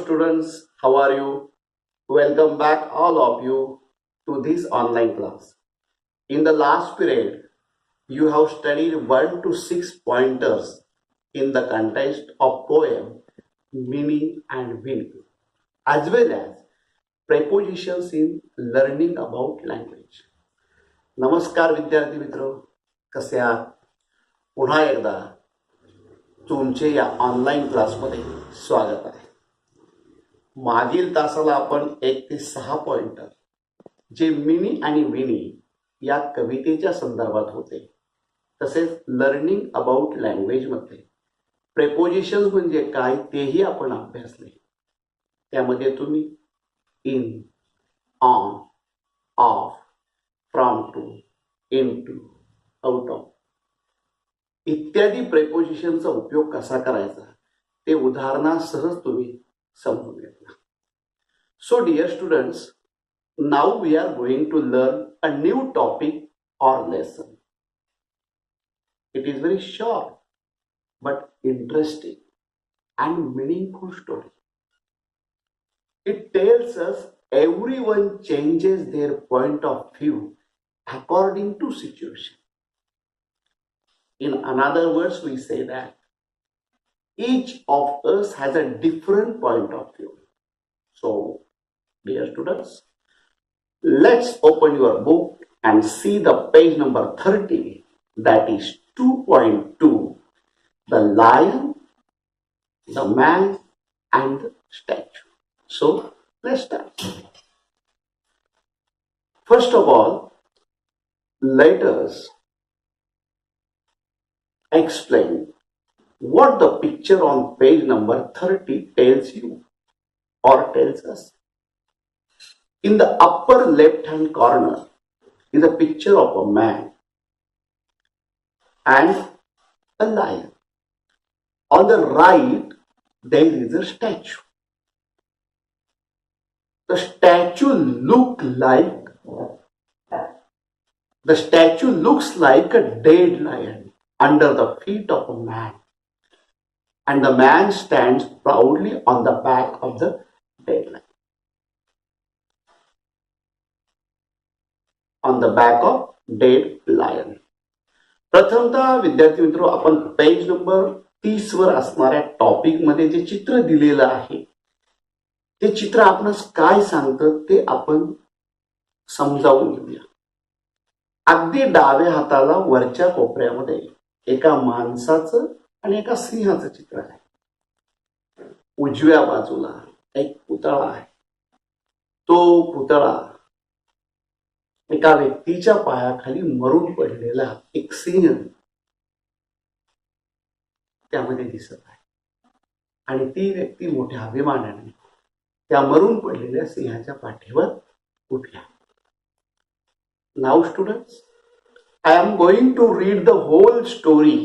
students, how are you? Welcome back all of you to this online class. In the last period, you have studied 1 to 6 pointers in the context of poem, meaning and meaning, as well as prepositions in learning about language. नमस्कार विद्यार्थी मित्र, कसे आहात? पुन्हा एकदा तुमचे या online क्लासमध्ये स्वागत आहे. मागील तासाला आपण 1 ते 6 पॉइंटर जे मिनी आणि विनी या कवितेच्या संदर्भात होते, तसेच लर्निंग अबाउट लँग्वेज मध्ये प्रेपोजिशन्स म्हणजे काय तेही आपण अभ्यासले. त्यामध्ये तुम्ही in, on, of, from to, into, out of इत्यादी प्रेपोजिशनचा उपयोग कसा करायचा ते उदाहरणासह तुम्ही समजून घेतला. So dear students, now we are going to learn a new topic or lesson. It is very short but interesting and meaningful story. It tells us everyone changes their point of view according to situation. In another words, we say that each of us has a different point of view. So, dear students, let's open your book and see the page number 30, that is 2.2, the lion, the man and the statue. So, let's start. First of all, let us explain what the picture on page number 30 tells you or tells us. In the upper left hand corner is a picture of a man and a lion. On the right there is a statue. The statue looks like a dead lion under the feet of a man, and the man stands proudly on the back of the dead lion. On the back of dead lion. प्रथमतः विद्यार्थी मित्र, आपण page number 30 वर असणाऱ्या topic मध्ये जे चित्र दिलेलं आहे ते चित्र आपणास काय सांगतं ते आपण समजावून घेऊया. अगदी डाव्या हाताला वरच्या कोपऱ्यामध्ये एका माणसाचं आणि एका सिंहाचं चित्र आहे. उजव्या बाजूला एक पुतळा आहे. तो पुतळा एका व्यक्तीच्या पायाखाली मरून पडलेला एक सिंह त्यामध्ये दिसत आहे आणि ती व्यक्ती मोठ्या अभिमानाने त्या मरून पडलेल्या सिंहाच्या पाठीवर उभी आहे. Now students, I am going to read the whole story.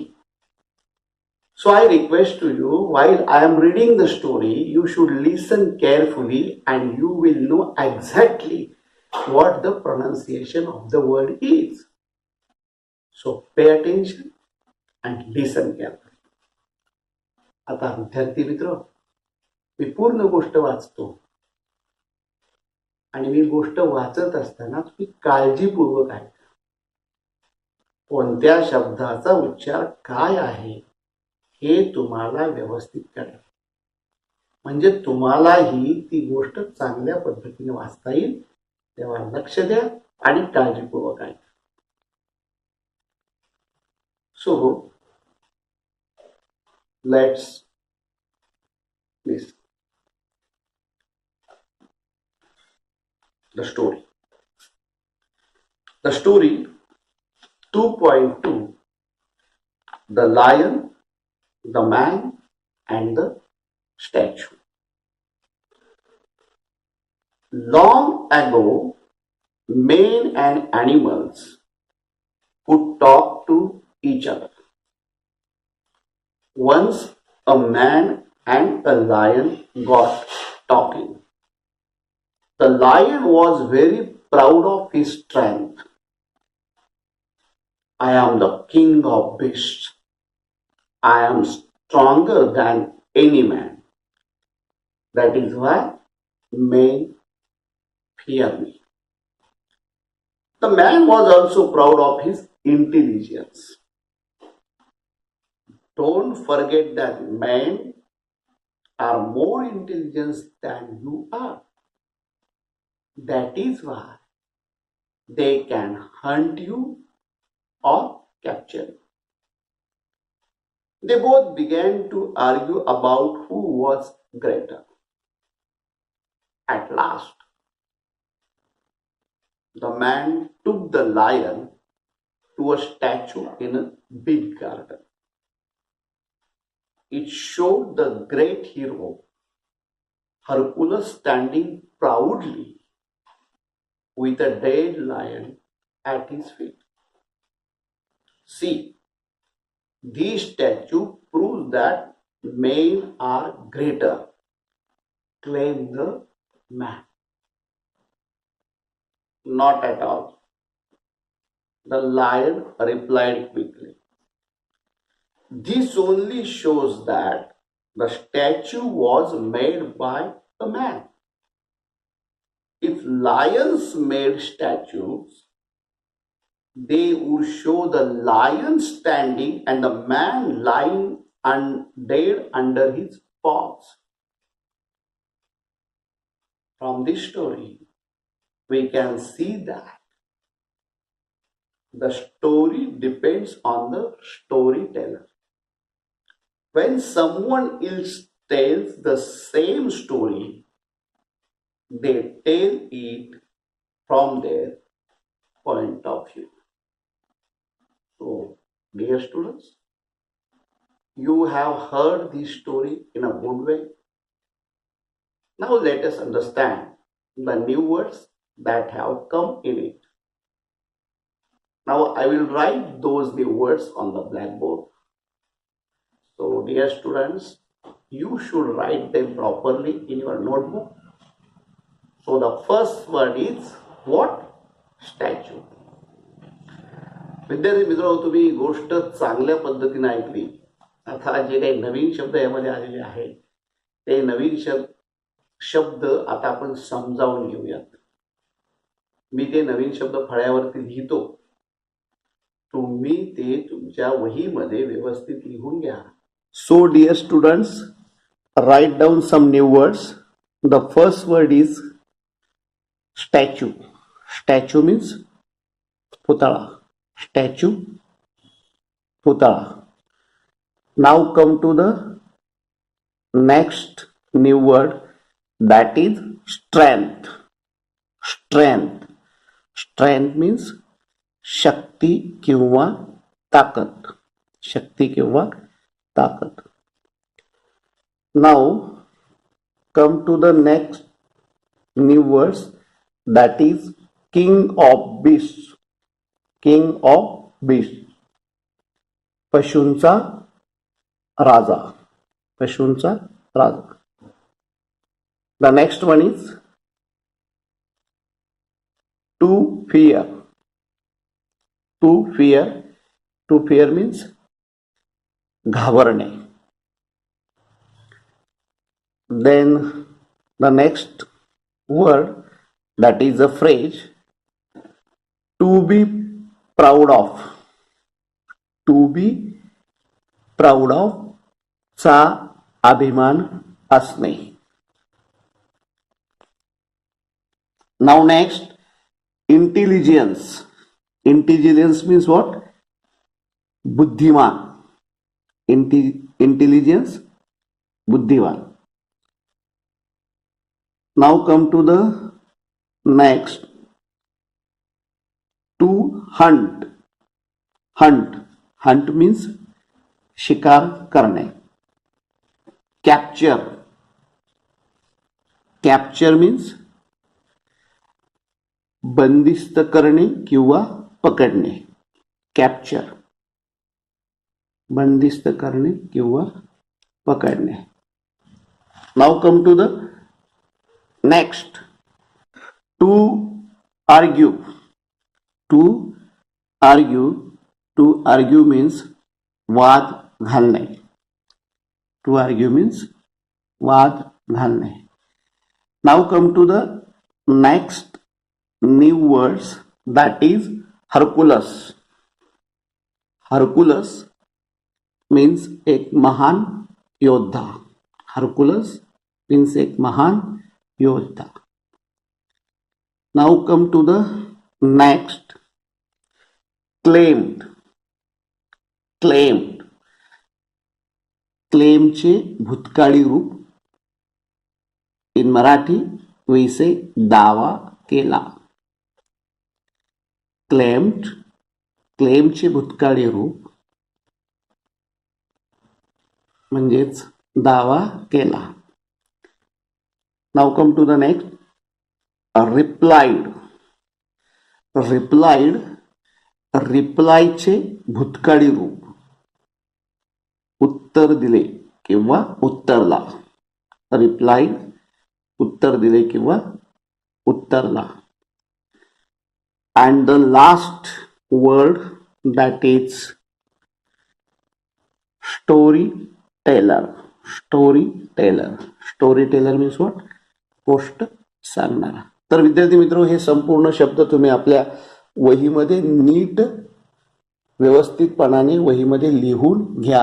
So I request to you, while I am reading the story, you should listen carefully and you will know exactly what the pronunciation of the word is. So pay attention and listen carefully. आता विद्यार्थी मित्र, मी पूर्ण गोष्ट वाचतो आणि मी गोष्ट वाचत असताना तुम्ही काळजीपूर्वक ऐका. कोणत्या शब्दाचा उच्चार काय आहे हे तुम्हाला व्यवस्थित कळेल, म्हणजे तुम्हालाही ती गोष्ट चांगल्या पद्धतीने वाचता येईल. तेव्हा लक्ष द्या आणि काळजीपूर्वक ऐका. So let's listen the story. The story 2.2, the lion, the man and the statue. Long ago, men and animals could talk to each other. Once a man and a lion got talking. The lion was very proud of his strength. I am the king of beasts. I am stronger than any man. That is why men fear me. The man was also proud of his intelligence. Don't forget that men are more intelligent than you are. That is why they can hunt you or capture you. They both began to argue about who was greater. At last, the man took the lion to a statue in a big garden. It showed the great hero Hercules standing proudly with a dead lion at his feet. See, this statue proves that men are greater, claimed the man. Not at all. The lion replied quickly. This only shows that the statue was made by the man. If lions made statues, they would show the lion standing and the man lying dead under his paws. From this story, we can see that the story depends on the storyteller. When someone else tells the same story, they tell it from their point of view. So, dear students, you have heard this story in a good way. Now let us understand the new words that have come in it. Now I will write those new words on the blackboard. So dear students, you should write them properly in your notebook. So the first word is what? Statue. विद्यार्थी मित्रांनो, तुम्ही गोष्ट चांगल्या पद्धतीने ऐकली. आता जे काही नवीन शब्द यामध्ये आलेले आहेत ते नवीन शब्द आता आपण समजावून घेऊयात. मी ते नवीन शब्द फळ्यावरती लिहितो, तुम्ही ते तुमच्या वहीमध्ये व्यवस्थित लिहून घ्या. So dear students, write down some new words. The first word is statue. Statue means पुतळा. स्टॅच्यू, पुतळा. Now come to the next new word, that is strength. Strength. Strength means शक्ती किंवा ताकद. शक्ती किंवा ताकद. Now come to the next new words, that is king of beasts. King of beasts. पशूंचा Raja. पशूंचा Raja. The next one is to fear. To fear. To fear means घाबरणे. Then the next word, that is a phrase, to be proud of. To be proud of चा अभिमान असणे. Now next, intelligence. Intelligence means what? बुद्धिमान. Intelligence, बुद्धिमान. Now come to the next, to hunt. Hunt. Hunt means शिकार करणे. Capture. Capture means बंदिस्त करणे किंवा पकडणे. कॅप्चर, बंदिस्त करणे किंवा पकडणे. Now come to the next, to argue. To argue. To argue means वाद घालणे. टू आर्ग्यू मीन्स वाद घालणे. Now come to the next new words, that is Hercules. Hercules means एक महान योद्धा. Hercules means एक महान योद्धा. Now come to the next, claimed. Claimed. Claim चे भूतकाळी रूप. In Marathi we say दावा केला. Claimed. Claim चे भूतकाळी रूप म्हणजेच दावा केला. Now come to the next, replied. Replied. Reply चे भूतकाळी रूप उत्तर दिले किंवा उत्तरला. Replied उत्तर दिले किंवा उत्तरला. And the last word, that is storyteller. Storyteller. Storyteller means what? गोष्ट सांगणारा. तर विद्यार्थी मित्र, हे संपूर्ण शब्द तुम्ही आपल्या वहीमध्ये नीट व्यवस्थितपणाने वहीमध्ये लिहून घ्या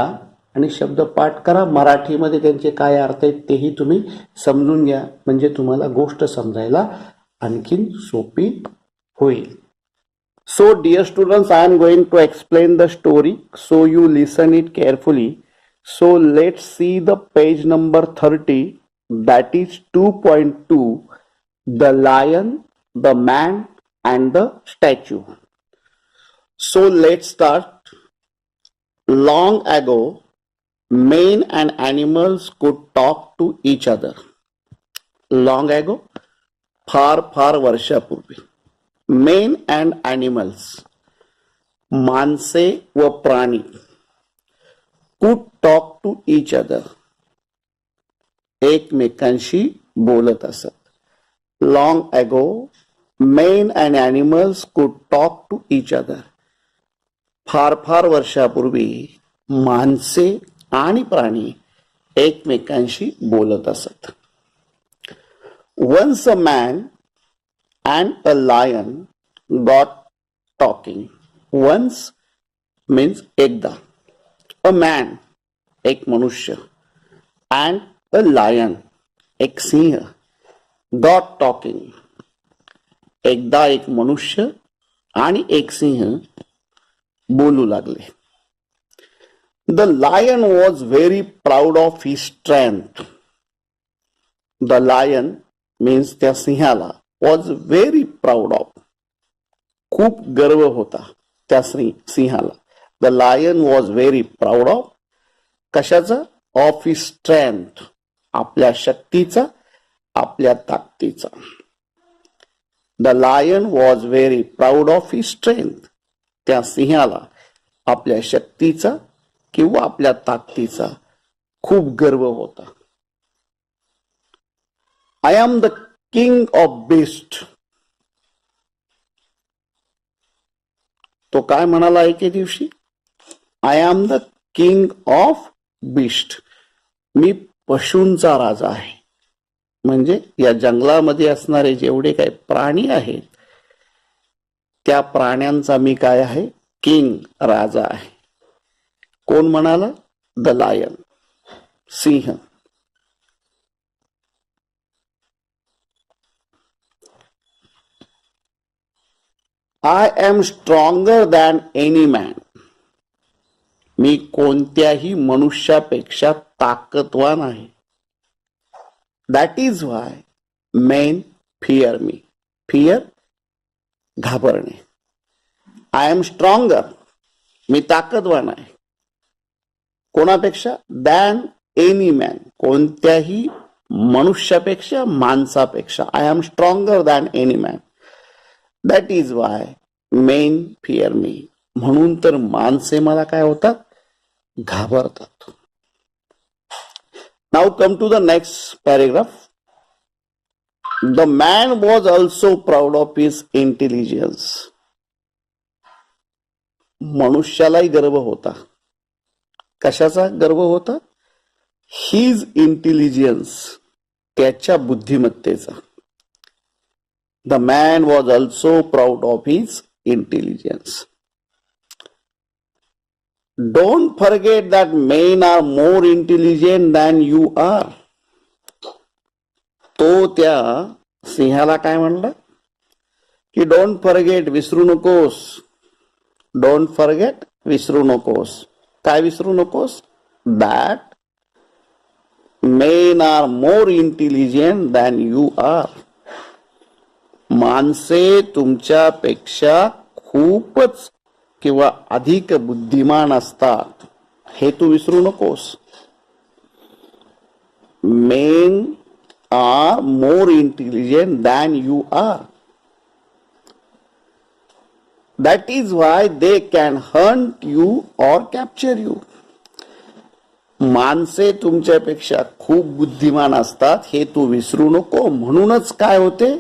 आणि शब्द पाठ करा. मराठीमध्ये त्यांचे काय अर्थ आहेत तेही तुम्ही समजून घ्या, म्हणजे तुम्हाला गोष्ट समजायला आणखीन सोपी होईल. So dear students, I am going to explain the story, so you listen it carefully. So let's see the page number 30, that is 2.2, the lion, the man and the statue. So let's start. Long ago, men and animals could talk to each other. Long ago, फार वर्षापूर्वी, men and animals, माणसे व प्राणी, could talk to each other, एकमेकांशी बोलत असत. Long ago, men and animals could talk to each other. फार वर्षापूर्वी माणसे आणि प्राणी एकमेकांशी बोलत असत. Once a man and a lion got talking. Once means एकदा. A man एक मनुष्य and a lion एक सिंह got talking. एकदा एक मनुष्य आणि एक सिंह बोलू लागले. The lion was very proud of his strength. The lion means त्या सिंहाला was very proud of, खूप गर्व होता त्या सिंहाला. The lion was very proud of, कशाचा? Of his strength, आपल्या शक्तीचा, आपल्या ताकदीचा. The lion was very proud of his strength. त्या सिंहाला आपल्या शक्तीचा किंवा आपल्या ताकदीचा खूप गर्व होता. I am the king of beast. तो काय म्हणाला एके दिवशी? I am the king of beast. मी पशूंचा राजा आहे. म्हणजे या जंगलामध्ये असणारे जेवढे काही प्राणी आहेत त्या प्राण्यांचा मी काय आहे? किंग, राजा आहे. कोण म्हणाला? द लायन, सिंह. I am stronger than any man. मी कोणत्याही मनुष्यापेक्षा ताकदवान आहे. That is why men fear me. Fear घाबरणे. आय एम स्ट्रॉंगर, मी ताकदवान आहे. कोणापेक्षा? दॅन एनी मॅन, कोणत्याही मनुष्यापेक्षा, माणसापेक्षा. I am stronger than any man. That is why men fear me. म्हणून तर माणसे मला काय होतात? घाबरतात. Now come to the next paragraph. The man was also proud of his intelligence. मनुष्यालाही गर्व होता. कशाचा गर्व होता? हिज इंटेलिजन्स, त्याच्या बुद्धिमत्तेचा. The man was also proud of his intelligence. Don't forget that men are more intelligent than you are. तो त्या सिंहाला काय म्हणला की डोंट फॉरगेट, विसरू नकोस. डोंट फॉरगेट, विसरू नकोस. काय विसरू नकोस? That men are more intelligent than you are. माणसे तुमच्यापेक्षा खूपच किंवा अधिक बुद्धिमान असतात, हे तू विसरू नकोस. Men are more intelligent than you are. That is why they can hunt you or capture you. माणसे तुमच्यापेक्षा खूप बुद्धिमान असतात, हे तू विसरू नको. म्हणूनच काय होते?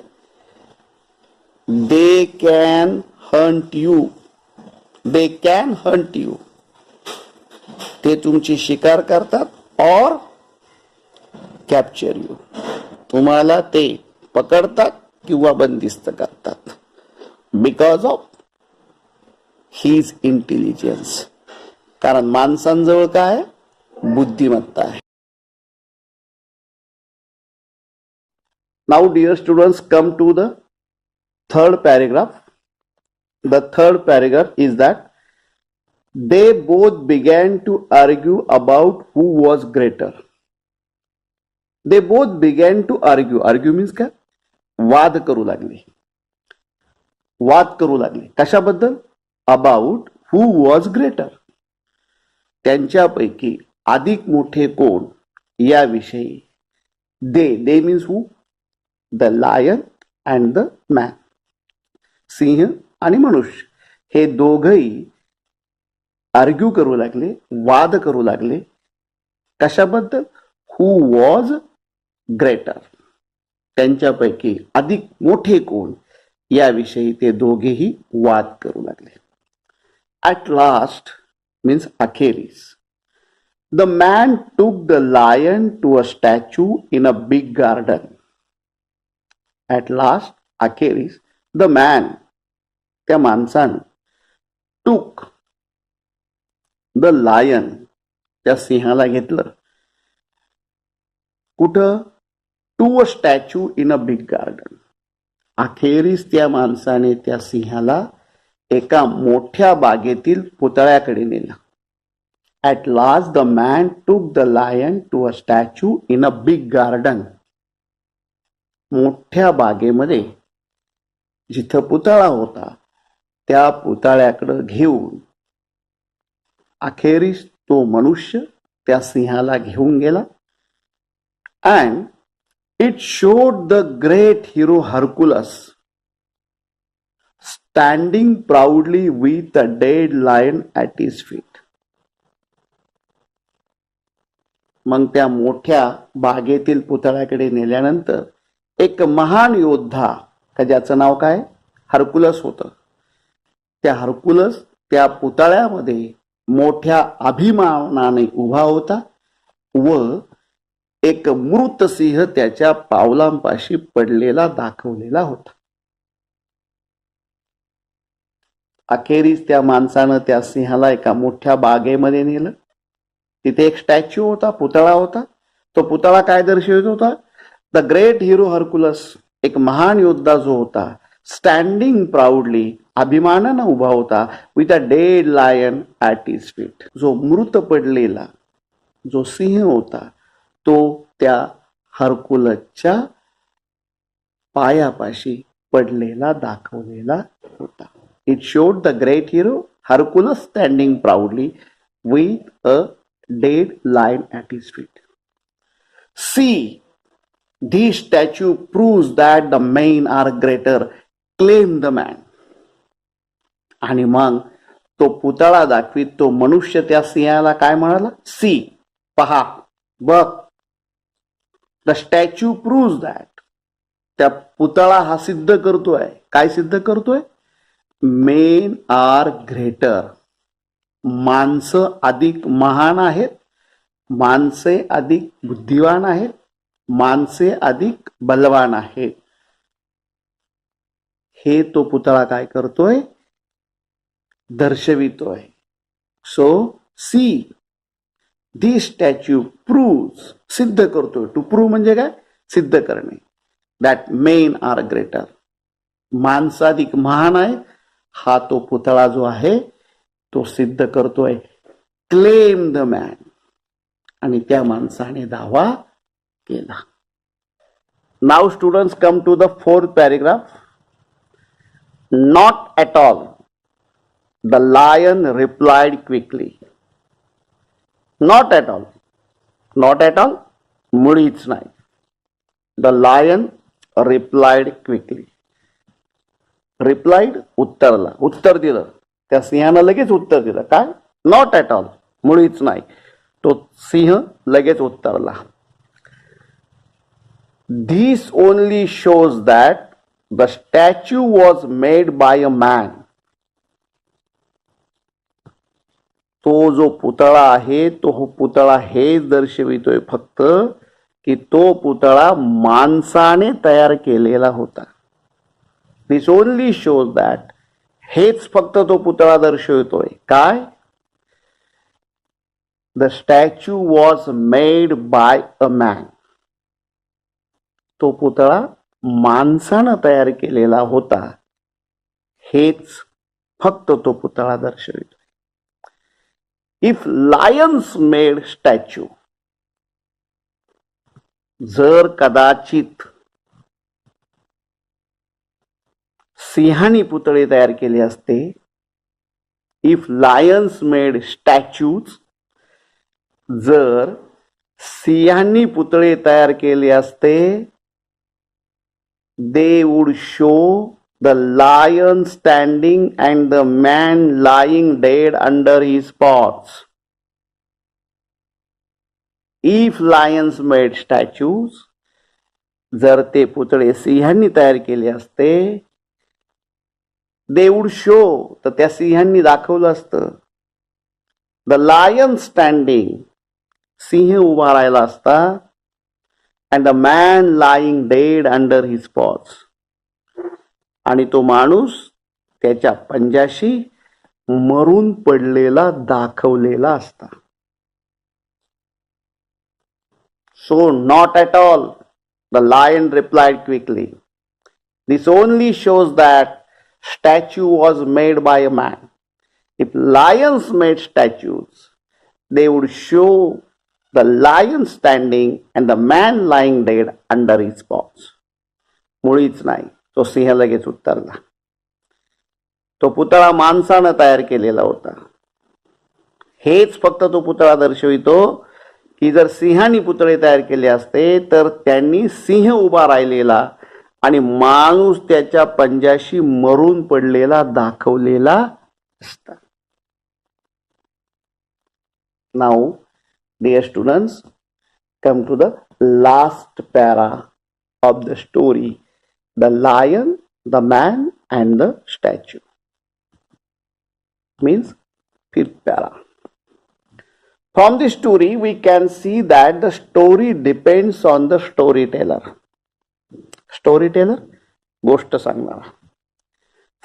They can hunt you. They can hunt you. ते तुमची शिकार करतात और कॅप्चर यू. तुम्हाला ते पकडतात किंवा बंदिस्त करतात. Because of his intelligence. कारण माणसांजवळ काय? बुद्धिमत्ता आहे. Now dear students, come to the third paragraph. The third paragraph is that they both began to argue about who was greater. They both began to argue. Argue means काय? वाद करू लागले. वाद करू लागले. कशाबद्दल? About who was greater. त्यांच्यापैकी अधिक मोठे कोण याविषयी. They means who? The lion and the man. सिंह आणि मनुष्य हे दोघही आर्ग्यू करू लागले, वाद करू लागले. कशाबद्दल? हु वॉज ग्रेटर. त्यांच्यापैकी अधिक मोठे कोण याविषयी ते दोघेही वाद करू लागले. ॲट लास्ट मीन्स अखेरीस, the man took the lion to a statue in a big garden. At last, अखेरीस, द मॅन, त्या माणसानं, टूक द लायन, त्या सिंहाला घेतलं. कुठं? To a statue in a big garden. अखेरीस त्या माणसाने त्या सिंहाला एका मोठ्या बागेतील पुतळ्याकडे नेलं. At last the man took the lion to a statue in a big garden. मोठ्या बागेमध्ये जिथं पुतळा होता त्या पुतळ्याकडे घेऊन अखेरीस तो मनुष्य त्या सिंहाला घेऊन गेला. And it showed the great hero Hercules standing proudly with a dead lion at his feet. मग त्या मोठ्या बागेतील पुतळ्याकडे नेल्यानंतर एक महान योद्धा, का ज्याचं नाव काय? हरकुलस होतं. त्या हरकुलस त्या पुतळ्यामध्ये मोठ्या अभिमानाने उभा होता व एक मृत सिंह त्याच्या पावलांपाशी पडलेला दाखवलेला होता. अखेरीस त्या माणसानं त्या सिंहाला एका मोठ्या बागेमध्ये नेलं. तिथे एक स्टॅच्यू होता, पुतळा होता. तो पुतळा काय दर्शवित होता? द ग्रेट हिरो हरकुलस, एक महान योद्धा जो होता, स्टँडिंग प्राऊडली, अभिमानानं उभा होता, with a dead lion at his feet. जो मृत पडलेला जो सिंह होता तो त्या हरकुलसच्या पायापाशी पडलेला दाखवलेला होता. It showed the great hero Hercules standing proudly with a dead lion at his feet. See, this statue proves that the men are greater, claim the man. आणि मग तो पुतळा दाखवीत तो मनुष्य त्या सिंहाला काय म्हणाला? सी, पहा, बघ. The statue proves that. त्या पुतळा हा सिद्ध करतोय. काय सिद्ध करतोय? Men are greater. माणसं अधिक महान आहेत, माणसे अधिक बुद्धिवान आहेत. माणसे अधिक बलवान आहेत. हे तो पुतळा काय करतोय? दर्शवितोय. So see this statue proves, सिद्ध करतोय. टू प्रूव्ह म्हणजे काय? सिद्ध करणे. दॅट मेन आर ग्रेटर, माणसं अधिक महान आहे. हा तो पुतळा जो आहे तो सिद्ध करतोय. क्लेम द मॅन, आणि त्या माणसाने दावा केला. Now students come to the fourth paragraph. Not at all, the lion replied quickly. Not at all, not at all मुळीच नाही. The lion replied quickly. Replied उत्तरला, उत्तर दिलं. त्या सिंहानं लगेच उत्तर दिलं. काय? नॉट ॲट ऑल, मुळीच नाही. तो सिंह लगेच उत्तरला. This only shows that the statue was made by a man. तो जो पुतळा आहे तो पुतळा हेच दर्शवितोय फक्त की तो पुतळा माणसाने तयार केलेला होता. This only shows that, हेच फक्त तो पुतळा दर्शवितोय. काय? The statue was made by a man. तो पुतळा माणसानं तयार केलेला होता. हेच फक्त तो पुतळा दर्शवितो. इफ लायन्स मेड स्टॅच्यू, जर कदाचित सिंहानी पुतळे तयार केले असते. इफ लायन्स मेड स्टॅच्यूज, जर सिंहांनी पुतळे तयार केले असते, they would show the lion standing and the man lying dead under his paws. If lions made statues, जर ते पुतळे सिंहांनी तयार केले असते, they would show, तर त्या सिंहांनी दाखवलं असतं. The lion standing, सिंह उभा राहिला असता. And the man lying dead under his paws, आणि तो माणूस त्याच्या पंजाशी मरून पडलेला दाखवलेला असता. So not at all, the lion replied quickly. This only shows that statue was made by a man. If lions made statues, they would show the lion standing and the man lying dead under his paws. मुळीच नाही. तो सिंह लगेच उत्तरला. तो पुतळा माणसानं तयार केलेला होता. हेच फक्त तो पुतळा दर्शवितो की जर सिंहानी पुतळे तयार केले असते तर त्यांनी सिंह उभा राहिलेला आणि माणूस त्याच्या पंजाशी मरून पडलेला दाखवलेला असता. Now dear students, come to the last para of the story, the lion, the man and the statue. Means fifth para. From this story we can see that the story depends on the storyteller. Storyteller, गोष्ट सांगणारा.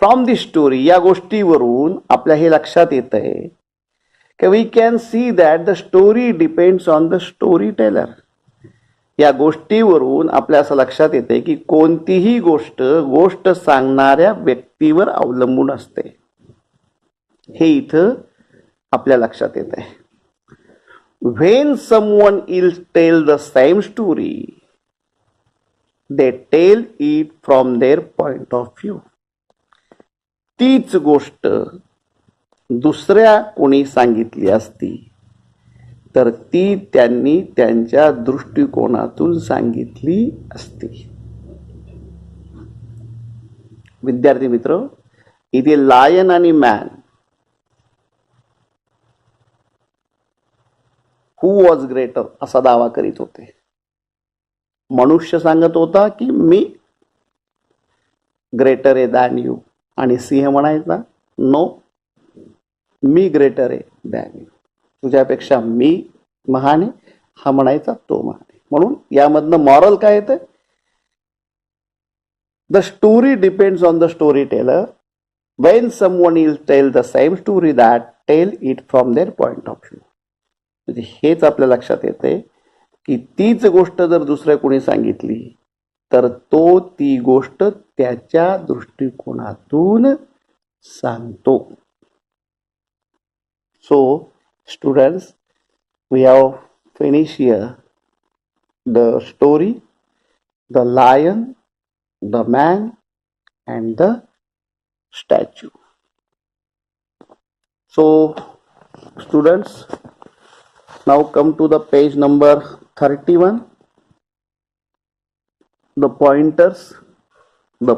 From this story, या गोष्टीवरून आपल्या हे लक्षात येतंय we can see that the story depends on the storyteller. या गोष्टीवरून आपल्या असं लक्षात येते की कोणतीही गोष्ट सांगणाऱ्या व्यक्तीवर अवलंबून असते. हे इथं आपल्या लक्षात येत आहे. When someone else tell the same story, they tell it from their point of view. तीच गोष्ट दुसऱ्या कोणी सांगितली असती तर ती त्यांनी त्यांच्या दृष्टिकोनातून सांगितली असती. विद्यार्थी मित्र, इथे लायन आणि मॅन, हु वॉज ग्रेटर असा दावा करीत होते. मनुष्य सांगत होता की मी ग्रेटर आहे दॅन यू, आणि सिंह म्हणायचा नो, मी ग्रेटर आहे दॅन यू, तुझ्यापेक्षा मी महान आहे. हा म्हणायचा तो महान आहे. म्हणून यामधनं मॉरल काय येतं? The story depends on the story teller. When someone will tell the same story that tell it from their point of view. म्हणजे हेच आपल्या लक्षात येते की तीच गोष्ट जर दुसऱ्या कोणी सांगितली तर तो ती गोष्ट त्याच्या दृष्टिकोनातून सांगतो. So, students, we have finished here the story, the lion, the man, and the statue. So, students, now come to the page number 31. The pointers, the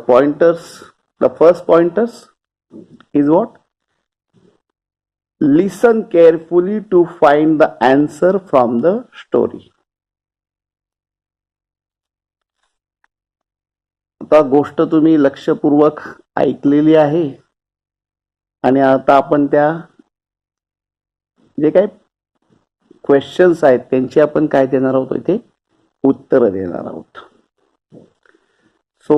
first pointers is what? Listen carefully to find the answer from the story. आता गोष्ट तुम्ही लक्षपूर्वक ऐकलेली आहे आणि आता आपण त्या जे काही क्वेश्चन्स आहेत त्यांची आपण काय देणार आहोत, इथे उत्तर देणार आहोत. So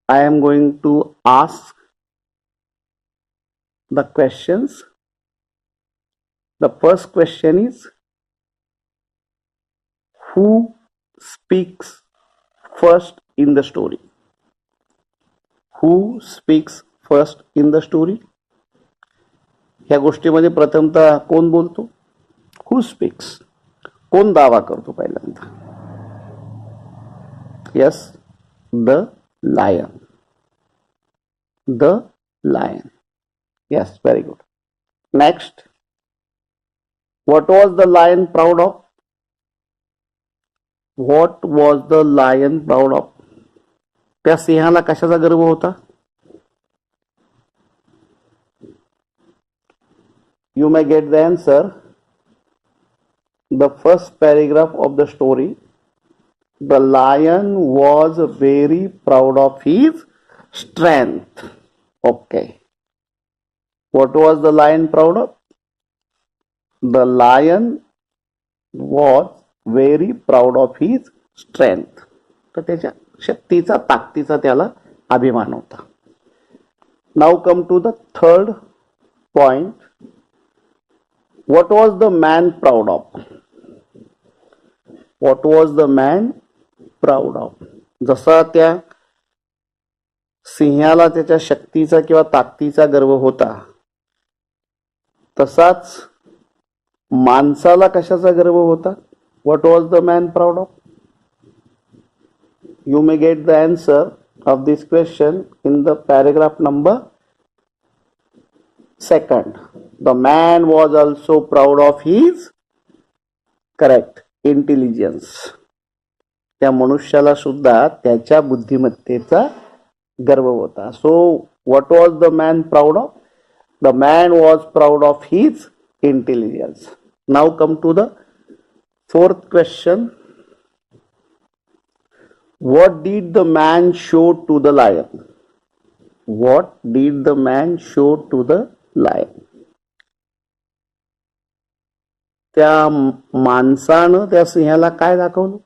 I am going to ask the questions. The first question is, who speaks first in the story? Who speaks first in the story? ह्या गोष्टीमध्ये प्रथमतः कोण बोलतो? Who speaks? कोण दावा करतो पहिल्यांदा? Yes, the lion. The lion. Yes, very good. Next, what was the lion proud of? What was the lion proud of? त्या सिंहाला कशाचा गर्व होता? You may get the answer. The first paragraph of the story. The lion was very proud of his strength. Okay. What was the lion proud of? The lion was very proud of his strength. तर त्याच्या शक्तीचा, ताकदीचा त्याला अभिमान होता. Now come to the third point. What was the man proud of? What was the man proud of? जसा त्या सिंहाला त्याच्या शक्तीचा किंवा ताकदीचा गर्व होता, तसाच माणसाला कशाचा गर्व होता? What was the man proud of? You may get the answer of this question in the paragraph number 2. The man was also proud of his, correct, intelligence. त्या मनुष्याला सुद्धा त्याच्या बुद्धिमत्तेचा गर्व होता. So, what was the man proud of? The man was proud of his intelligence. Now come to the fourth question. What did the man show to the lion? What did the man show to the lion? त्या माणसानं त्या सिंहाला काय दाखवलं?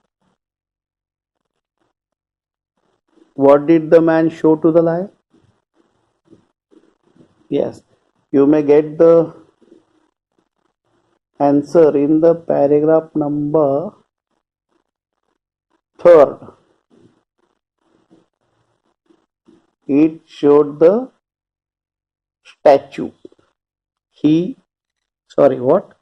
What did the man show to the lion? Yes. You may get the answer in the paragraph number 3. It showed the statue. What?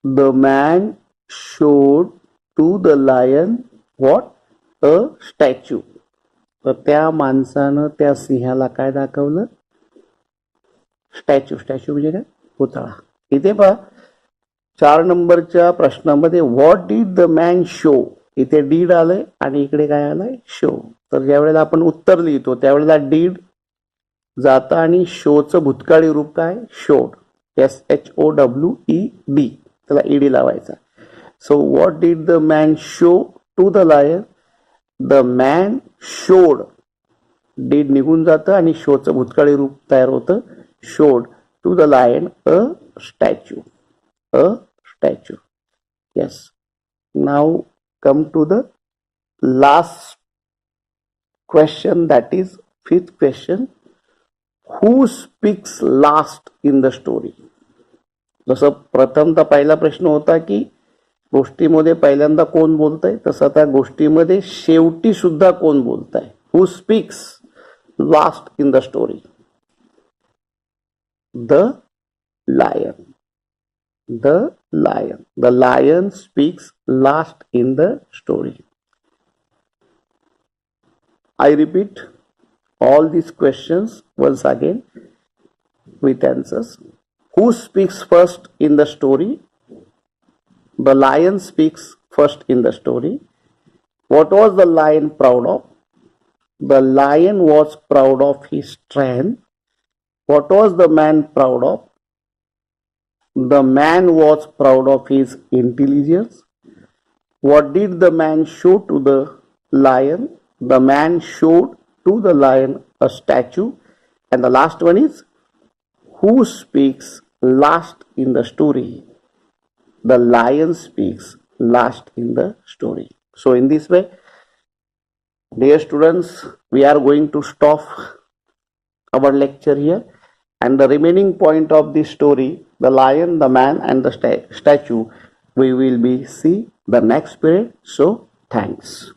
The man showed to the lion what? A statue. तर त्या माणसानं त्या सिंहाला काय दाखवलं? Statue. Statue म्हणजे काय? पुतळा. इथे पहा 4 नंबरच्या प्रश्नामध्ये what did the man show, इथे डीड आलंय आणि इकडे काय आलंय? शो. तर ज्या वेळेला आपण उत्तर लिहितो त्यावेळेला डीड जातं आणि शोचं भूतकाळी रूप काय? शोड. SHOWED. त्याला ईडी लावायचा. So what did the man show to the lion? The man showed. Did निघून जातं आणि शोचं भूतकाळी रूप तयार होतं. showed to the lion a statue. A statue. Yes. Now come to the last question, that is fifth question. Who speaks last in the story? जसं प्रथमतः पहिला प्रश्न होता की गोष्टीमध्ये पहिल्यांदा कोण बोलतंय, तसं त्या गोष्टीमध्ये शेवटी सुद्धा कोण बोलतंय. Who speaks last in the story? The lion. The lion. The lion speaks last in the story. I repeat all these questions once again with answers. Who speaks first in the story? The lion speaks first in the story. What was the lion proud of? The lion was proud of his strength. What was the man proud of? The man was proud of his intelligence. What did the man show to the lion? The man showed to the lion a statue. And the last one is, who speaks last in the story? The lion speaks last in the story. So in this way, dear students, we are going to stop our lecture here, and the remaining point of this story, the lion, the man and the statue, we will be see the next period. So thanks.